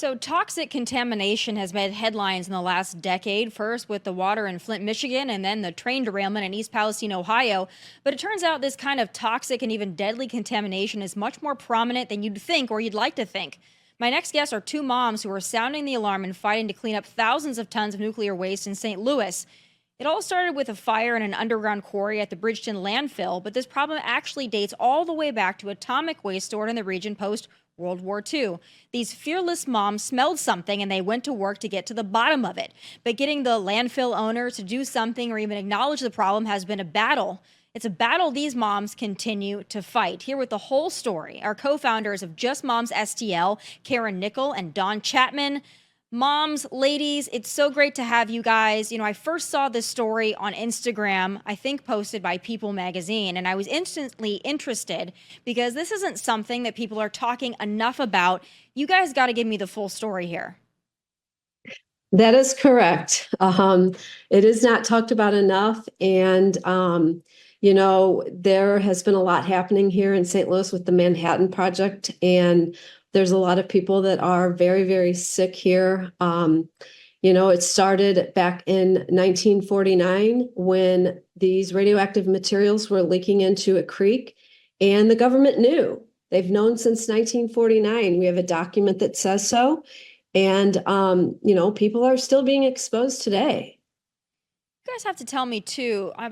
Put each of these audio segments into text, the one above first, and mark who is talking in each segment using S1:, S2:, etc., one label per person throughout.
S1: So, toxic contamination has made headlines in the last decade, first with the water in Flint, Michigan, and then the train derailment in East Palestine, Ohio. But it turns out this kind of toxic and even deadly contamination is much more prominent than you'd think or you'd like to think. My next guests are two moms who are sounding the alarm and fighting to clean up thousands of tons of nuclear waste in St. Louis. It all started with a fire in an underground quarry at the Bridgeton landfill, but this problem actually dates all the way back to atomic waste stored in the region post World War II. These fearless moms smelled something and they went to work to get to the bottom of it. But getting the landfill owner to do something or even acknowledge the problem has been a battle. It's a battle these moms continue to fight. Here with the whole story, our co-founders of Just Moms STL, Karen Nickel and Dawn Chapman. Moms, ladies, it's so great to have you guys. I first saw this story on Instagram, I think posted by People magazine, and I was instantly interested because this isn't something that people are talking enough about. You guys got to give me the full story here.
S2: That is correct. It is not talked about enough. And, there has been a lot happening here in St. Louis with the Manhattan Project. And there's a lot of people that are very, very sick here. It started back in 1949 when these radioactive materials were leaking into a creek, and the government knew. They've known since 1949. We have a document that says so. And, people are still being exposed today.
S1: You guys have to tell me, too. I've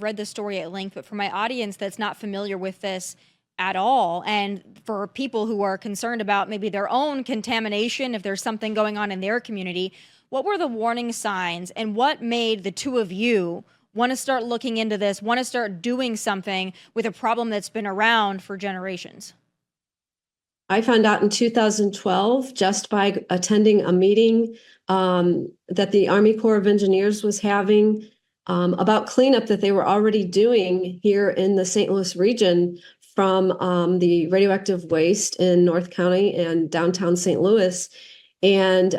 S1: read the story at length, but for my audience that's not familiar with this at all, and for people who are concerned about maybe their own contamination, if there's something going on in their community, what were the warning signs and what made the two of you want to start looking into this, want to start doing something with a problem that's been around for generations?
S2: I found out in 2012 just by attending a meeting that the Army Corps of Engineers was having about cleanup that they were already doing here in the St. Louis region from the radioactive waste in North County and downtown St. Louis. And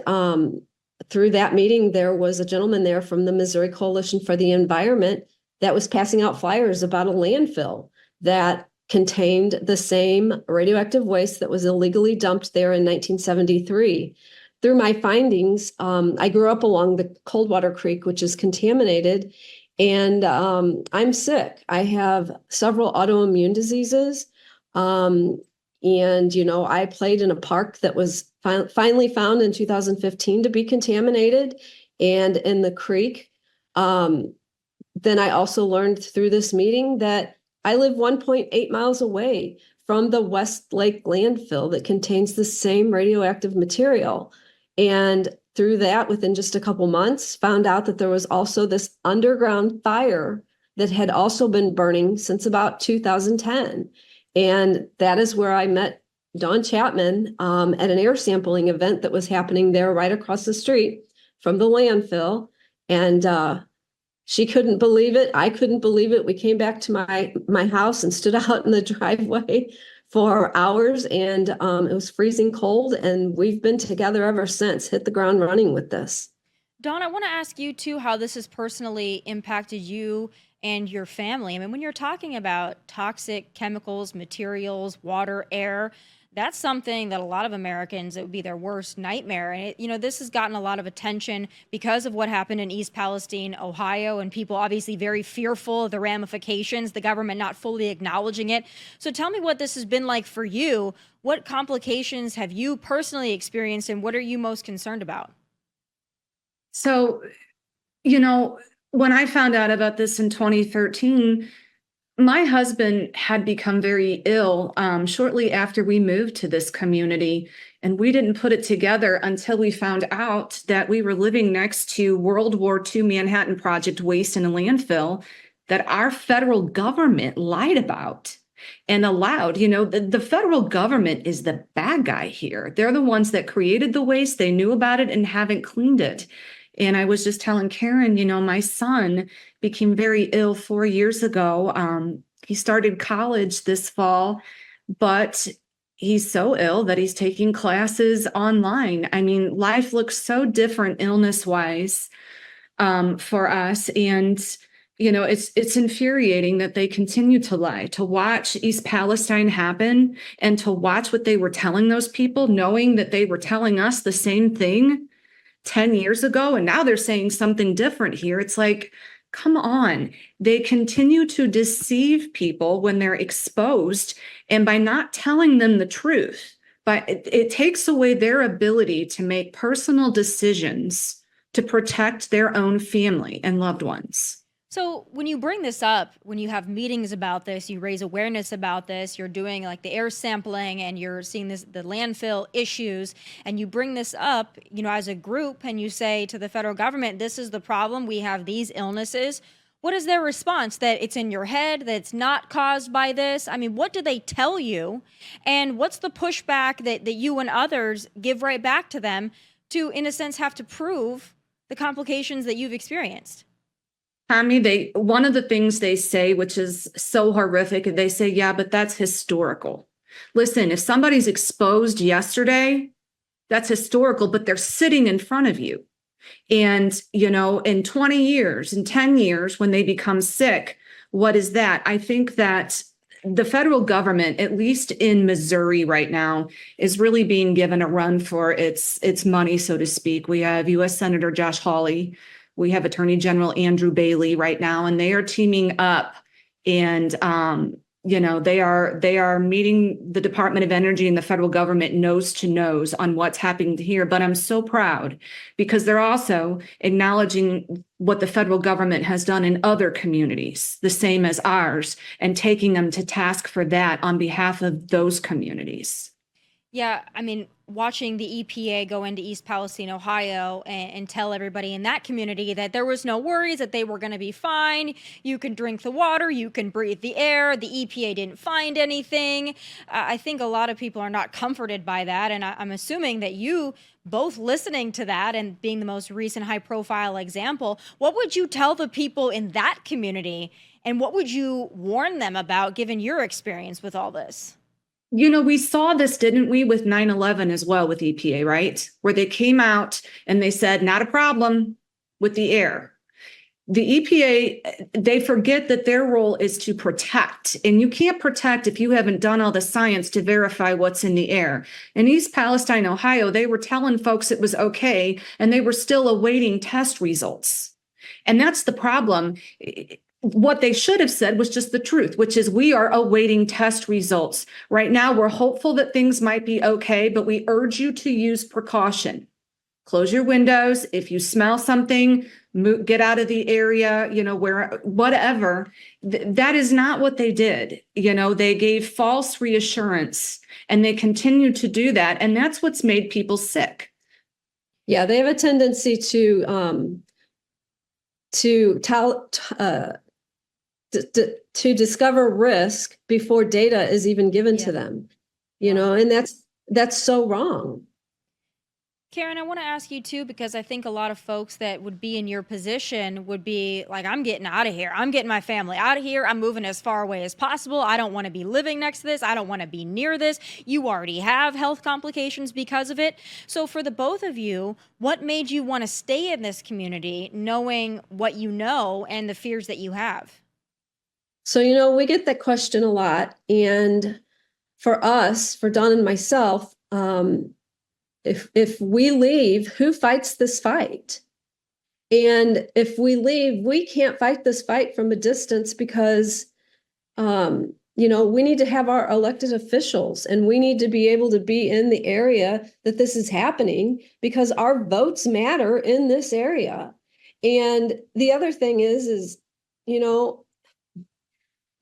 S2: through that meeting, there was a gentleman there from the Missouri Coalition for the Environment that was passing out flyers about a landfill that contained the same radioactive waste that was illegally dumped there in 1973. Through my findings, I grew up along the Coldwater Creek, which is contaminated, and I'm sick. I have several autoimmune diseases. I played in a park that was finally found in 2015 to be contaminated, and in the creek. Then I also learned through this meeting that I live 1.8 miles away from the West Lake landfill that contains the same radioactive material. And through that, within just a couple months, found out that there was also this underground fire that had also been burning since about 2010. And that is where I met Dawn Chapman at an air sampling event that was happening there right across the street from the landfill. And she couldn't believe it. I couldn't believe it. We came back to my house and stood out in the driveway for hours, and it was freezing cold, and we've been together ever since, hit the ground running with this.
S1: Dawn, I want to ask you, too, how this has personally impacted you and your family. I mean, when you're talking about toxic chemicals, materials, water, air, that's something that a lot of Americans, it would be their worst nightmare. And, this has gotten a lot of attention because of what happened in East Palestine, Ohio, and people obviously very fearful of the ramifications, the government not fully acknowledging it. So tell me what this has been like for you. What complications have you personally experienced, and what are you most concerned about?
S3: So, when I found out about this in 2013, my husband had become very ill shortly after we moved to this community, and we didn't put it together until we found out that we were living next to World War II Manhattan Project waste in a landfill that our federal government lied about and allowed. The federal government is the bad guy here. They're the ones that created the waste. They knew about it and haven't cleaned it. And I was just telling Karen, my son became very ill 4 years ago. He started college this fall, but he's so ill that he's taking classes online. I mean, life looks so different illness-wise for us. And, it's infuriating that they continue to lie, to watch East Palestine happen and to watch what they were telling those people, knowing that they were telling us the same thing 10 years ago. And now they're saying something different here. It's like, come on. They continue to deceive people when they're exposed. And by not telling them the truth, but it takes away their ability to make personal decisions to protect their own family and loved ones.
S1: So when you bring this up, when you have meetings about this, you raise awareness about this, you're doing like the air sampling and you're seeing the landfill issues, and you bring this up, as a group, and you say to the federal government, this is the problem, we have these illnesses. What is their response? That it's in your head, that it's not caused by this? I mean, what do they tell you? And what's the pushback that you and others give right back to them to, in a sense, have to prove the complications that you've experienced?
S3: Tommy, one of the things they say, which is so horrific, they say, yeah, but that's historical. Listen, if somebody's exposed yesterday, that's historical, but they're sitting in front of you. And, in 20 years, in 10 years, when they become sick, what is that? I think that the federal government, at least in Missouri right now, is really being given a run for its money, so to speak. We have U.S. Senator Josh Hawley. We have Attorney General Andrew Bailey right now, and they are teaming up, and they are meeting the Department of Energy and the federal government nose to nose on what's happening here. But I'm so proud because they're also acknowledging what the federal government has done in other communities, the same as ours, and taking them to task for that on behalf of those communities.
S1: Yeah, I mean, watching the EPA go into East Palestine, Ohio, and tell everybody in that community that there was no worries, that they were going to be fine. You can drink the water, you can breathe the air. The EPA didn't find anything. I think a lot of people are not comforted by that. And I'm assuming that you, both listening to that and being the most recent high-profile example, what would you tell the people in that community? And what would you warn them about, given your experience with all this?
S3: We saw this, didn't we, with 9/11 as well with EPA, right? Where they came out and they said, not a problem with the air. The EPA, they forget that their role is to protect, and you can't protect if you haven't done all the science to verify what's in the air. In East Palestine, Ohio, they were telling folks it was okay, and they were still awaiting test results. And that's the problem. What they should have said was just the truth, which is we are awaiting test results. Right now, we're hopeful that things might be okay, but we urge you to use precaution. Close your windows. If you smell something, get out of the area, whatever. That is not what they did. They gave false reassurance, and they continue to do that. And that's what's made people sick.
S2: Yeah, they have a tendency to discover risk before data is even given to them, and that's so wrong.
S1: Karen, I want to ask you too, because I think a lot of folks that would be in your position would be like, I'm getting out of here. I'm getting my family out of here. I'm moving as far away as possible. I don't want to be living next to this. I don't want to be near this. You already have health complications because of it. So for the both of you, what made you want to stay in this community, knowing what you know and the fears that you have?
S2: So, we get that question a lot. And for us, for Dawn and myself, if we leave, who fights this fight? And if we leave, we can't fight this fight from a distance because, we need to have our elected officials, and we need to be able to be in the area that this is happening because our votes matter in this area. And the other thing is,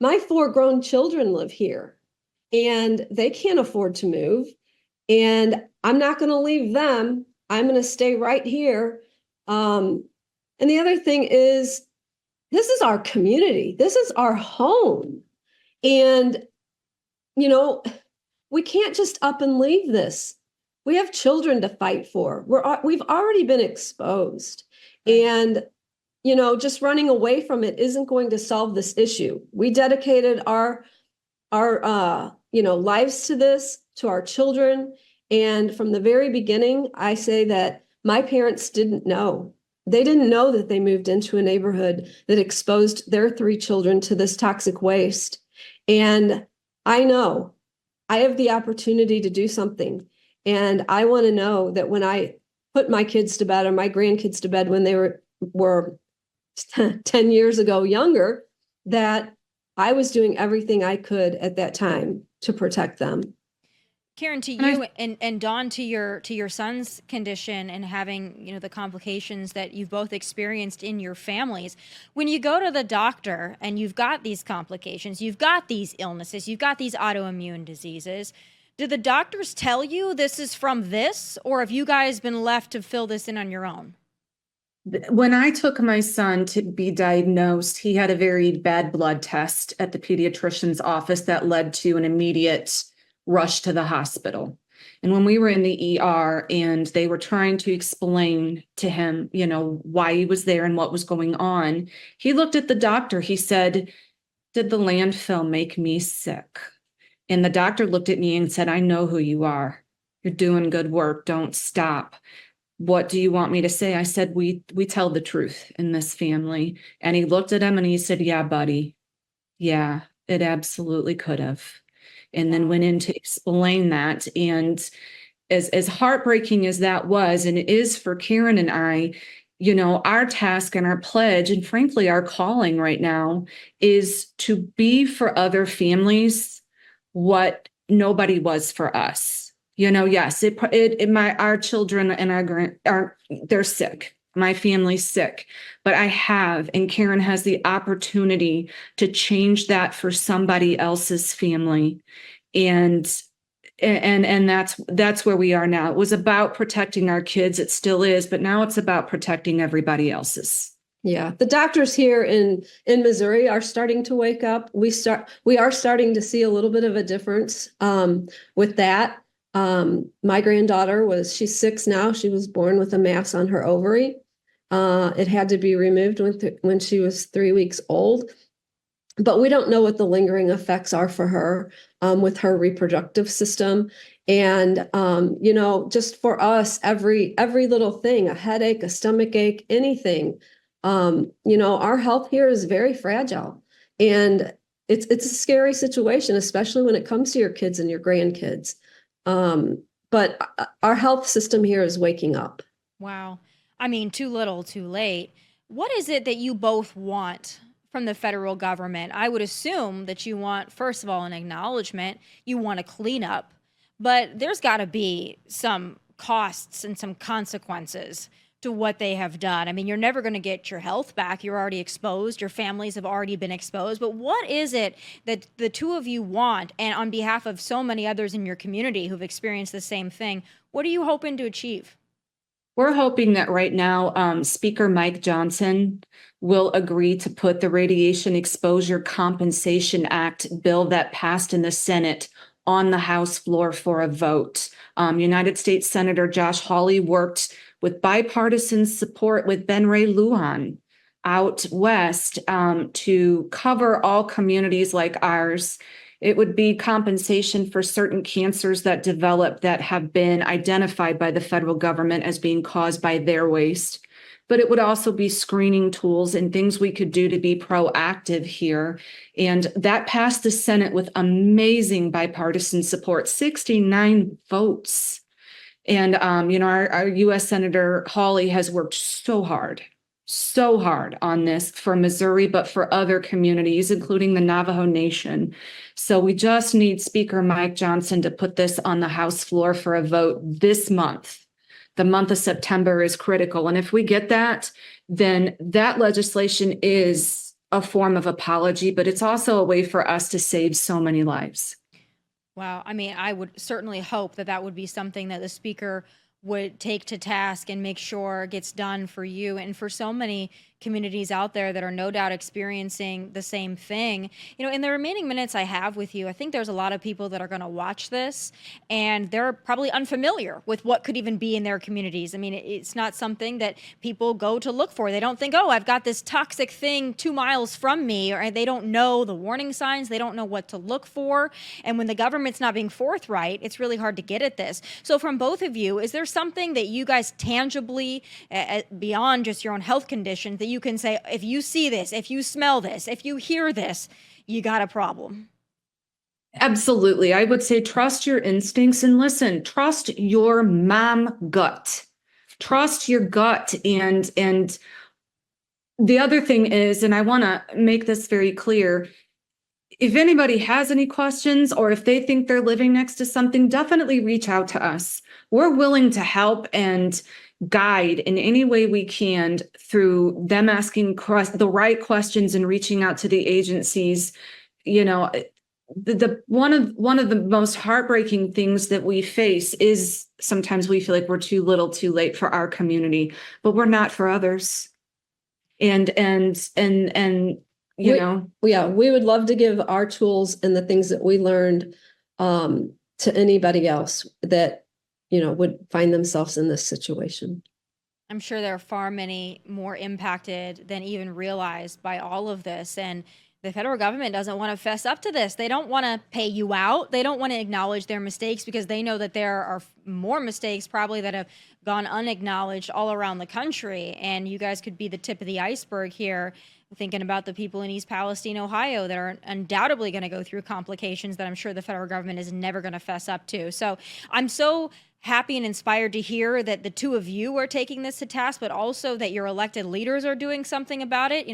S2: my 4 grown children live here and they can't afford to move. And I'm not going to leave them. I'm going to stay right here. And the other thing is, this is our community. This is our home. And, we can't just up and leave this. We have children to fight for. We've already been exposed. And just running away from it isn't going to solve this issue. We dedicated our lives to this, to our children. And from the very beginning, I say that my parents didn't know they didn't know that they moved into a neighborhood that exposed their 3 children to this toxic waste. And I know I have the opportunity to do something. And I want to know that when I put my kids to bed or my grandkids to bed when they were 10 years ago younger, that I was doing everything I could at that time to protect them.
S1: Karen, to
S3: And I
S1: you and Dawn, to your son's condition and having, the complications that you've both experienced in your families. When you go to the doctor and you've got these complications, you've got these illnesses, you've got these autoimmune diseases, do the doctors tell you this is from this, or have you guys been left to fill this in on your own?
S3: When I took my son to be diagnosed, he had a very bad blood test at the pediatrician's office that led to an immediate rush to the hospital. And when we were in the ER and they were trying to explain to him, why he was there and what was going on, he looked at the doctor. He said, "Did the landfill make me sick?" And the doctor looked at me and said, "I know who you are. You're doing good work. Don't stop. What do you want me to say?" I said, we tell the truth in this family." And he looked at him and he said, "Yeah, buddy. Yeah, it absolutely could have." And then went in to explain that. And as heartbreaking as that was, and it is for Karen and I, our task and our pledge, and frankly, our calling right now is to be for other families what nobody was for us. Yes, our children and they're sick. My family's sick, but and Karen has the opportunity to change that for somebody else's family. And that's where we are now. It was about protecting our kids. It still is, but now it's about protecting everybody else's.
S2: Yeah, the doctors here in Missouri are starting to wake up. We are starting to see a little bit of a difference with that. My granddaughter she's 6 now. She was born with a mass on her ovary. It had to be removed when she was 3 weeks old. But we don't know what the lingering effects are for her with her reproductive system. And, just for us, every little thing, a headache, a stomach ache, anything, our health here is very fragile. And it's a scary situation, especially when it comes to your kids and your grandkids. But our health system here is waking up.
S1: Wow. I mean, too little, too late. What is it that you both want from the federal government? I would assume that you want, first of all, an acknowledgement, you want a cleanup, but there's got to be some costs and some consequences to what they have done. I mean, you're never going to get your health back. You're already exposed. Your families have already been exposed. But what is it that the two of you want? And on behalf of so many others in your community who've experienced the same thing, what are you hoping to achieve?
S3: We're hoping that right now, Speaker Mike Johnson will agree to put the Radiation Exposure Compensation Act bill that passed in the Senate on the House floor for a vote. United States Senator Josh Hawley worked with bipartisan support with Ben Ray Lujan out west to cover all communities like ours. It would be compensation for certain cancers that develop that have been identified by the federal government as being caused by their waste. But it would also be screening tools and things we could do to be proactive here. And that passed the Senate with amazing bipartisan support, 69 votes. And, our U.S. Senator Hawley has worked so hard on this for Missouri, but for other communities, including the Navajo Nation. So we just need Speaker Mike Johnson to put this on the House floor for a vote this month. The month of September is critical. And if we get that, then that legislation is a form of apology, but it's also a way for us to save so many lives.
S1: Wow. I mean, I would certainly hope that would be something that the speaker would take to task and make sure gets done for you and for so many communities out there that are no doubt experiencing the same thing. In the remaining minutes I have with you, I think there's a lot of people that are going to watch this and they're probably unfamiliar with what could even be in their communities. I mean, it's not something that people go to look for. They don't think, oh, I've got this toxic thing 2 miles from me, or they don't know the warning signs. They don't know what to look for. And when the government's not being forthright, it's really hard to get at this. So from both of you, is there something that you guys tangibly, beyond just your own health conditions, that you can say, if you see this, if you smell this, if you hear this, you got a problem?
S3: Absolutely. I would say trust your instincts and listen, trust your mom gut. Trust your gut. And the other thing is, and I want to make this very clear, if anybody has any questions or if they think they're living next to something, definitely reach out to us. We're willing to help and guide in any way we can through them asking the right questions and reaching out to the agencies. The one of the most heartbreaking things that we face is sometimes we feel like we're too little, too late for our community, but we're not for others. And
S2: Yeah, we would love to give our tools and the things that we learned to anybody else that, would find themselves in this situation.
S1: I'm sure there are far many more impacted than even realized by all of this. And the federal government doesn't want to fess up to this. They don't want to pay you out. They don't want to acknowledge their mistakes because they know that there are more mistakes probably that have gone unacknowledged all around the country. And you guys could be the tip of the iceberg here, thinking about the people in East Palestine, Ohio, that are undoubtedly going to go through complications that I'm sure the federal government is never going to fess up to. So I'm so happy and inspired to hear that the two of you are taking this to task, but also that your elected leaders are doing something about it.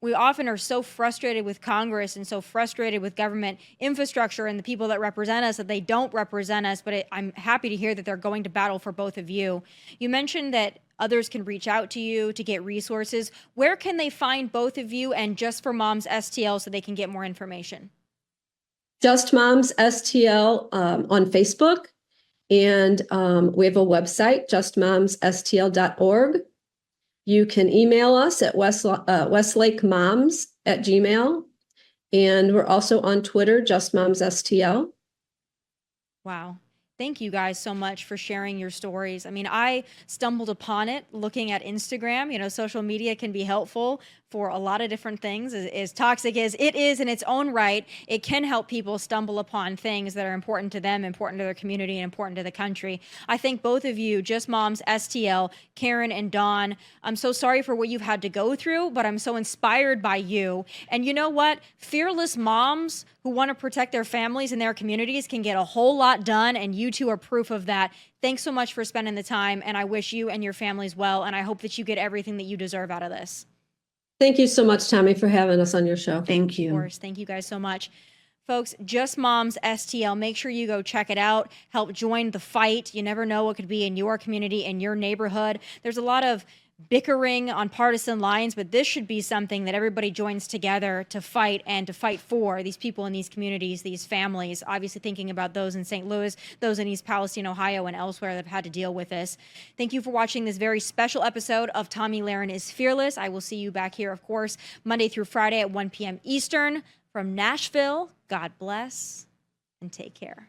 S1: We often are so frustrated with Congress and so frustrated with government infrastructure and the people that represent us that they don't represent us. But I'm happy to hear that they're going to battle for both of you. You mentioned that others can reach out to you to get resources. Where can they find both of you and Just for Moms STL so they can get more information?
S2: Just Moms STL on Facebook. And we have a website, justmomsstl.org. You can email us at westlakemoms@gmail.com. And we're also on Twitter, justmomsstl.
S1: Wow. Thank you guys so much for sharing your stories. I mean, I stumbled upon it looking at Instagram. Social media can be helpful for a lot of different things. As toxic as it is in its own right, it can help people stumble upon things that are important to them, important to their community, and important to the country. I thank both of you, Just Moms STL, Karen and Dawn. I'm so sorry for what you've had to go through, but I'm so inspired by you. And you know what? Fearless moms who want to protect their families and their communities can get a whole lot done, and you two are proof of that. Thanks so much for spending the time, and I wish you and your families well, and I hope that you get everything that you deserve out of this.
S2: Thank you so much, Tomi, for having us on your show.
S3: Thank you.
S1: Of course. Thank you guys so much. Folks, Just Moms STL, make sure you go check it out. Help join the fight. You never know what could be in your community, in your neighborhood. There's a lot of bickering on partisan lines, but this should be something that everybody joins together to fight and to fight for these people in these communities, these families, obviously thinking about those in St. Louis, those in East Palestine, Ohio, and elsewhere that have had to deal with this. Thank you for watching this very special episode of Tomi Lahren is Fearless. I will see you back here, of course, Monday through Friday at 1 p.m. Eastern from Nashville. God bless and take care.